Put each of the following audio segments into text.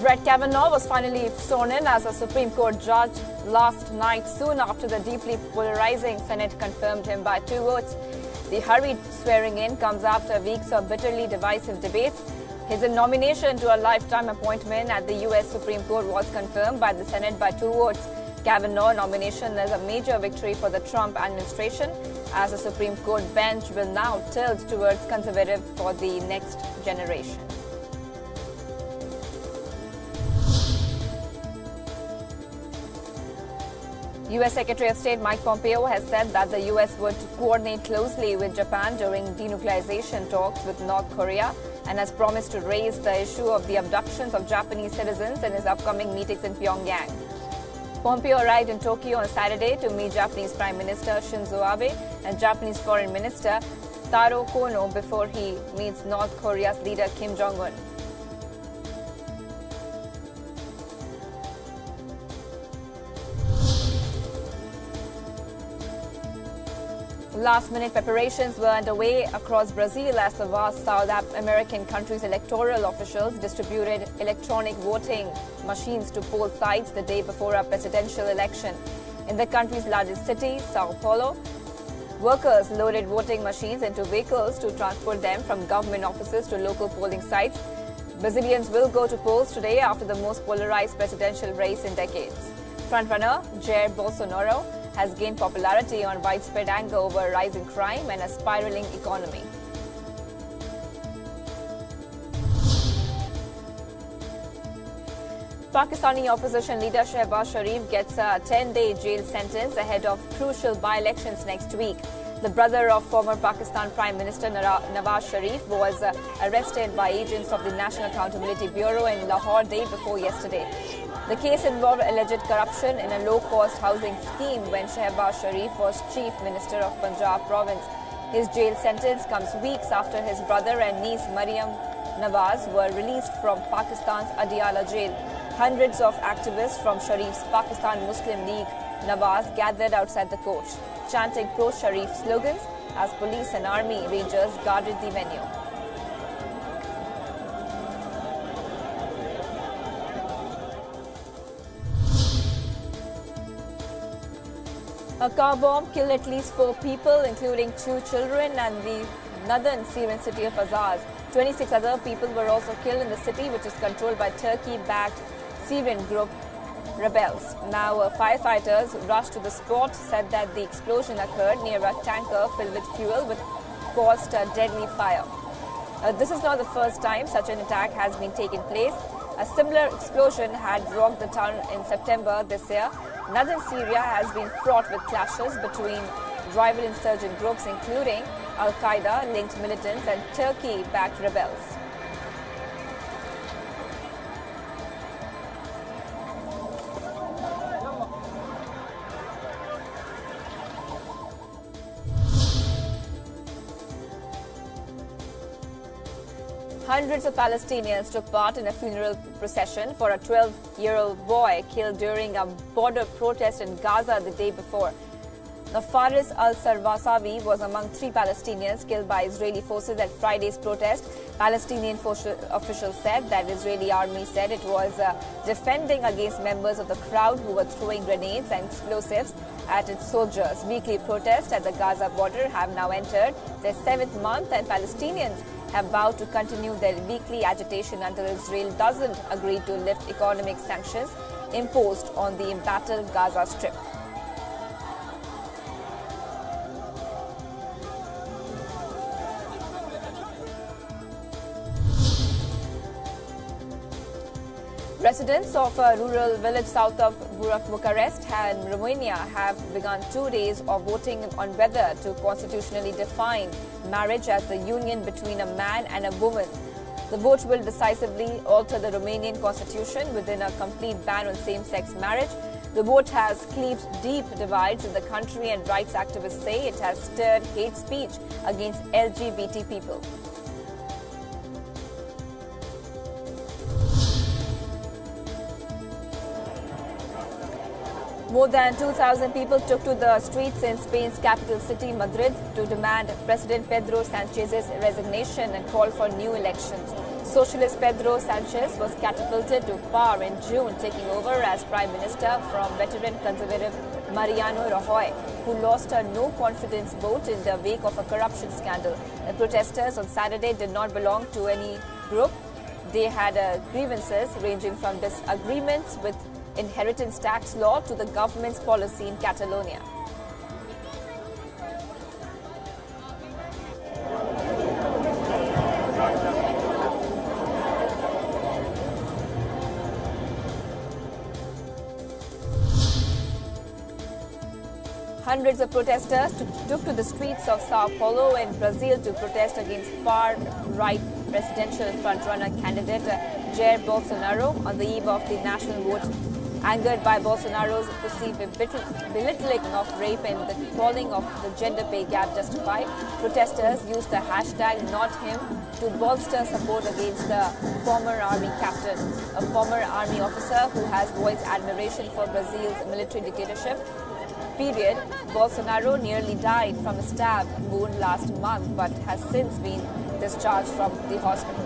Brett Kavanaugh was finally sworn in as a Supreme Court judge last night, soon after the deeply polarizing Senate confirmed him by 2 votes. The hurried swearing in comes after weeks of bitterly divisive debates. His nomination to a lifetime appointment at the U.S. Supreme Court was confirmed by the Senate by 2 votes. Kavanaugh's nomination is a major victory for the Trump administration, as the Supreme Court bench will now tilt towards conservative for the next generation. U.S. Secretary of State Mike Pompeo has said that the U.S. would coordinate closely with Japan during denuclearization talks with North Korea and has promised to raise the issue of the abductions of Japanese citizens in his upcoming meetings in Pyongyang. Pompeo arrived in Tokyo on Saturday to meet Japanese Prime Minister Shinzo Abe and Japanese Foreign Minister Taro Kono before he meets North Korea's leader Kim Jong-un. Last-minute preparations were underway across Brazil as the vast South American country's electoral officials distributed electronic voting machines to poll sites the day before a presidential election. In the country's largest city, Sao Paulo, workers loaded voting machines into vehicles to transport them from government offices to local polling sites. Brazilians will go to polls today after the most polarized presidential race in decades. Frontrunner Jair Bolsonaro has gained popularity on widespread anger over rising crime and a spiraling economy. Pakistani opposition leader Shehbaz Sharif gets a 10-day jail sentence ahead of crucial by-elections next week. The brother of former Pakistan Prime Minister Nawaz Sharif was arrested by agents of the National Accountability Bureau in Lahore day before yesterday. The case involved alleged corruption in a low-cost housing scheme when Shehbaz Sharif was Chief Minister of Punjab province. His jail sentence comes weeks after his brother and niece Maryam Nawaz were released from Pakistan's Adiala jail. Hundreds of activists from Sharif's Pakistan Muslim League Nawaz gathered outside the court, chanting pro-Sharif slogans as police and army rangers guarded the venue. A car bomb killed at least 4 people, including 2 children, and the northern Syrian city of Azaz. 26 other people were also killed in the city, which is controlled by Turkey-backed Syrian group rebels. Now, firefighters rushed to the spot, said that the explosion occurred near a tanker filled with fuel, which caused a deadly fire. This is not the first time such an attack has been taking place. A similar explosion had rocked the town in September this year. Northern Syria has been fraught with clashes between rival insurgent groups, including Al-Qaeda-linked militants and Turkey-backed rebels. Hundreds of Palestinians took part in a funeral procession for a 12-year-old boy killed during a border protest in Gaza the day before. Now, Faris al-Sarwasawi was among 3 Palestinians killed by Israeli forces at Friday's protest. Palestinian officials said that the Israeli army said it was defending against members of the crowd who were throwing grenades and explosives at its soldiers. Weekly protests at the Gaza border have now entered their 7th month, and Palestinians have vowed to continue their weekly agitation until Israel doesn't agree to lift economic sanctions imposed on the embattled Gaza Strip. Residents of a rural village south of Bucharest and Romania have begun 2 days of voting on whether to constitutionally define marriage as the union between a man and a woman. The vote will decisively alter the Romanian constitution within a complete ban on same-sex marriage. The vote has cleaved deep divides in the country, and rights activists say it has stirred hate speech against LGBT people. More than 2,000 people took to the streets in Spain's capital city, Madrid, to demand President Pedro Sanchez's resignation and call for new elections. Socialist Pedro Sanchez was catapulted to power in June, taking over as Prime Minister from veteran conservative Mariano Rajoy, who lost a no-confidence vote in the wake of a corruption scandal. The protesters on Saturday did not belong to any group. They had grievances ranging from disagreements with inheritance tax law to the government's policy in Catalonia. Hundreds of protesters took to the streets of Sao Paulo in Brazil to protest against far-right presidential frontrunner candidate Jair Bolsonaro on the eve of the national vote. Angered by Bolsonaro's perceived belittling of rape and the calling of the gender pay gap justified, protesters used the hashtag #NotHim to bolster support against the former army captain, a former army officer who has voiced admiration for Brazil's military dictatorship. Bolsonaro nearly died from a stab wound last month but has since been discharged from the hospital.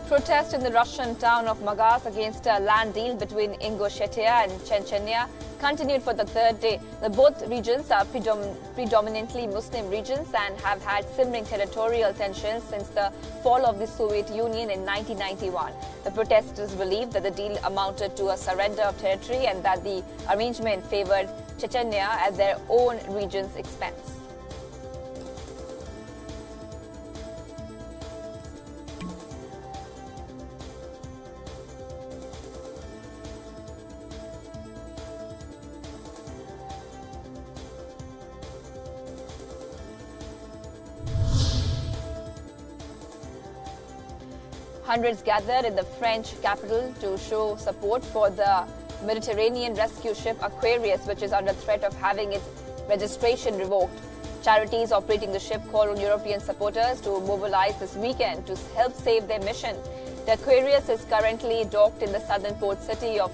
Protest in the Russian town of Magas against a land deal between Ingushetia and Chechnya continued for the third day. Both regions are predominantly Muslim regions and have had simmering territorial tensions since the fall of the Soviet Union in 1991. The protesters believe that the deal amounted to a surrender of territory and that the arrangement favored Chechnya at their own region's expense. Hundreds gathered in the French capital to show support for the Mediterranean rescue ship AQUARIUS, which is under threat of having its registration revoked. Charities operating the ship call on European supporters to mobilize this weekend to help save their mission. The AQUARIUS is currently docked in the southern port city of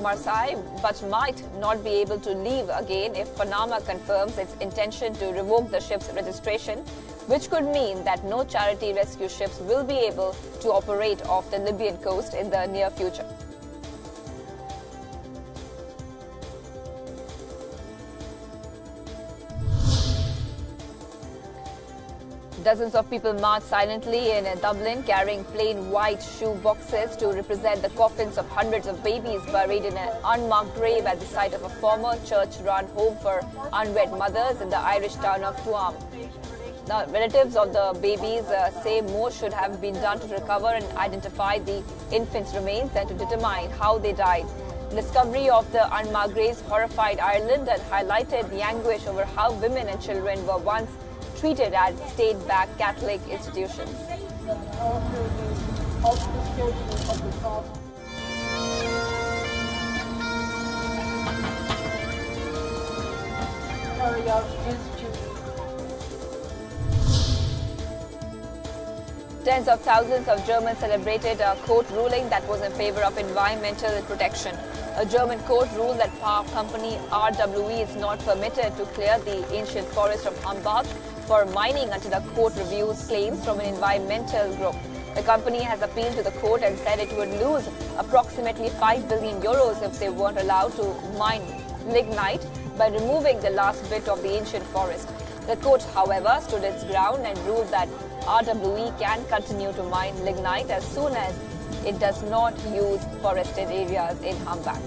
Marseille, but might not be able to leave again if Panama confirms its intention to revoke the ship's registration, which could mean that no charity rescue ships will be able to operate off the Libyan coast in the near future. Dozens of people marched silently in Dublin, carrying plain white shoe boxes to represent the coffins of hundreds of babies buried in an unmarked grave at the site of a former church-run home for unwed mothers in the Irish town of Tuam. Now, relatives of the babies say more should have been done to recover and identify the infants' remains and to determine how they died. The discovery of the unmarked graves horrified Ireland and highlighted the anguish over how women and children were once treated at state-backed Catholic institutions. Tens of thousands of Germans celebrated a court ruling that was in favor of environmental protection. A German court ruled that power company RWE is not permitted to clear the ancient forest of Hambach for mining until a court reviews claims from an environmental group. The company has appealed to the court and said it would lose approximately 5 billion euros if they weren't allowed to mine lignite by removing the last bit of the ancient forest. The court, however, stood its ground and ruled that RWE can continue to mine lignite as soon as it does not use forested areas in Hambach.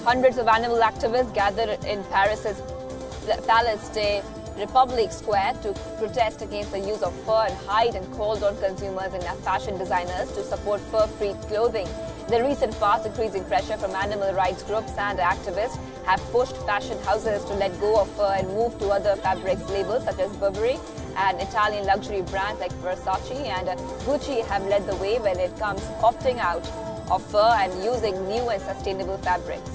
Hundreds of animal activists gathered in Paris's Place de Republic Square to protest against the use of fur and hide and called on consumers and fashion designers to support fur-free clothing. In the recent past, increasing pressure from animal rights groups and activists have pushed fashion houses to let go of fur and move to other fabrics labels such as Burberry, and Italian luxury brands like Versace and Gucci have led the way when it comes opting out of fur and using new and sustainable fabrics.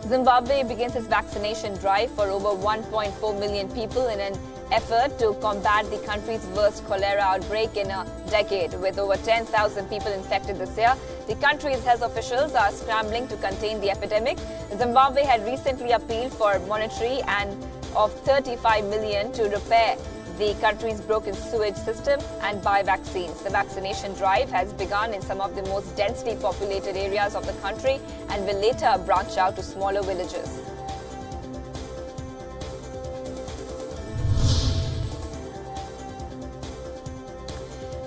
Zimbabwe begins its vaccination drive for over 1.4 million people in an effort to combat the country's worst cholera outbreak in a decade. With over 10,000 people infected this year, the country's health officials are scrambling to contain the epidemic. Zimbabwe had recently appealed for monetary aid of 35 million to repair the country's broken sewage system and buy vaccines. The vaccination drive has begun in some of the most densely populated areas of the country and will later branch out to smaller villages.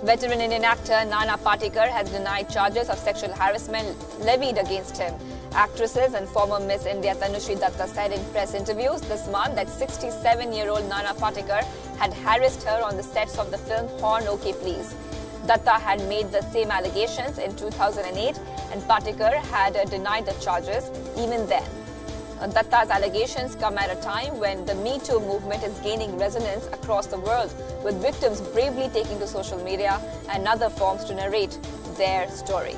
Veteran Indian actor Nana Patekar has denied charges of sexual harassment levied against him. Actresses and former Miss India Tanushri Datta said in press interviews this month that 67-year-old Nana Patekar had harassed her on the sets of the film Horn OK Please. Datta had made the same allegations in 2008 and Patekar had denied the charges even then. Datta's allegations come at a time when the METOO movement is gaining resonance across the world, with victims bravely taking to social media and other forms to narrate their stories.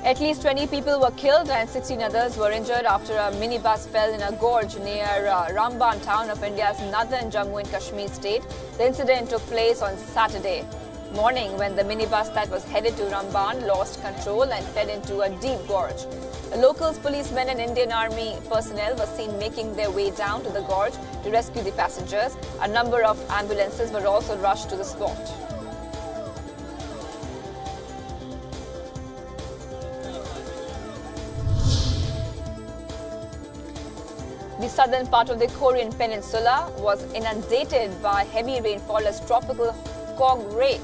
At least 20 people were killed and 16 others were injured after a minibus fell in a gorge near Ramban town of India's northern Jammu and Kashmir state. The incident took place on Saturday morning when the minibus that was headed to Ramban lost control and fell into a deep gorge. Locals, policemen and Indian Army personnel were seen making their way down to the gorge to rescue the passengers. A number of ambulances were also rushed to the spot. The southern part of the Korean peninsula was inundated by heavy rainfall as tropical KONG-REY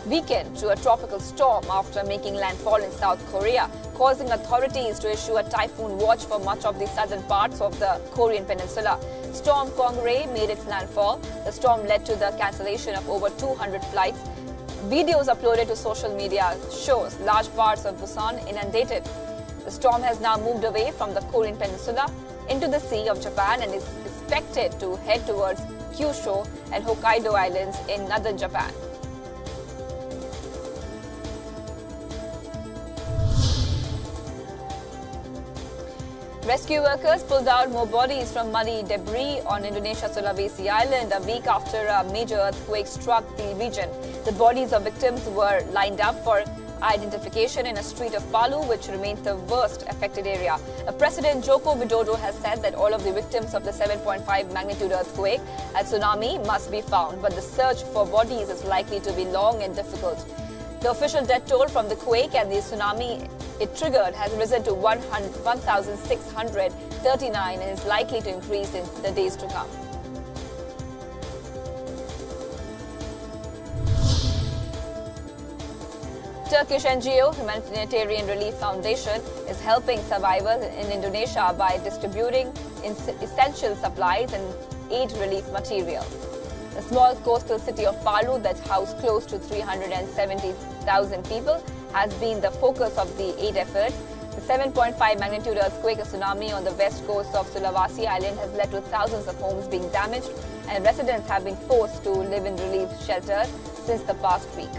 weakened to a tropical storm after making landfall in South Korea, causing authorities to issue a typhoon watch for much of the southern parts of the Korean peninsula. Storm KONG-REY made its landfall. The storm led to the cancellation of over 200 flights. Videos uploaded to social media shows large parts of Busan inundated. The storm has now moved away from the Korean peninsula into the Sea of Japan and is expected to head towards Kyushu and Hokkaido Islands in northern Japan. Rescue workers pulled out more bodies from muddy debris on Indonesia's Sulawesi Island a week after a major earthquake struck the region. The bodies of victims were lined up for identification in a street of Palu, which remains the worst affected area. President Joko Widodo has said that all of the victims of the 7.5 magnitude earthquake and tsunami must be found, but the search for bodies is likely to be long and difficult. The official death toll from the quake and the tsunami it triggered has risen to 1,639 and is likely to increase in the days to come. Turkish NGO Humanitarian Relief Foundation is helping survivors in Indonesia by distributing essential supplies and aid relief material. The small coastal city of Palu that housed close to 370,000 people has been the focus of the aid efforts. The 7.5 magnitude earthquake and tsunami on the west coast of Sulawesi Island has led to thousands of homes being damaged, and residents have been forced to live in relief shelters since the past week.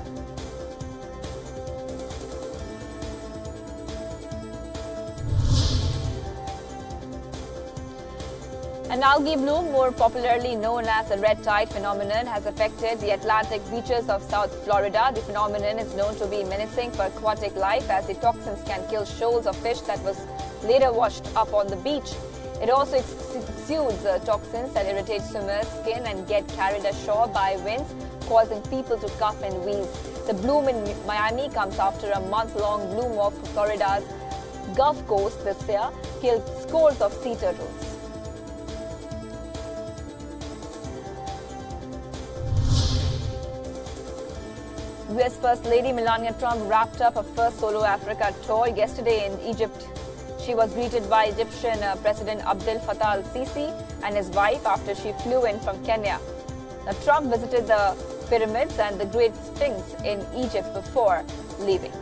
An algae bloom, more popularly known as the red tide phenomenon, has affected the Atlantic beaches of South Florida. The phenomenon is known to be menacing for aquatic life, as the toxins can kill shoals of fish that was later washed up on the beach. It also exudes toxins that irritate swimmers' skin and get carried ashore by winds, causing people to cough and wheeze. The bloom in Miami comes after a month-long bloom off Florida's Gulf Coast this year killed scores of sea turtles. US First Lady Melania Trump wrapped up her first solo Africa tour yesterday in Egypt. She was greeted by Egyptian President Abdel Fattah al-Sisi and his wife after she flew in from Kenya. Now, Trump visited the pyramids and the Great Sphinx in Egypt before leaving.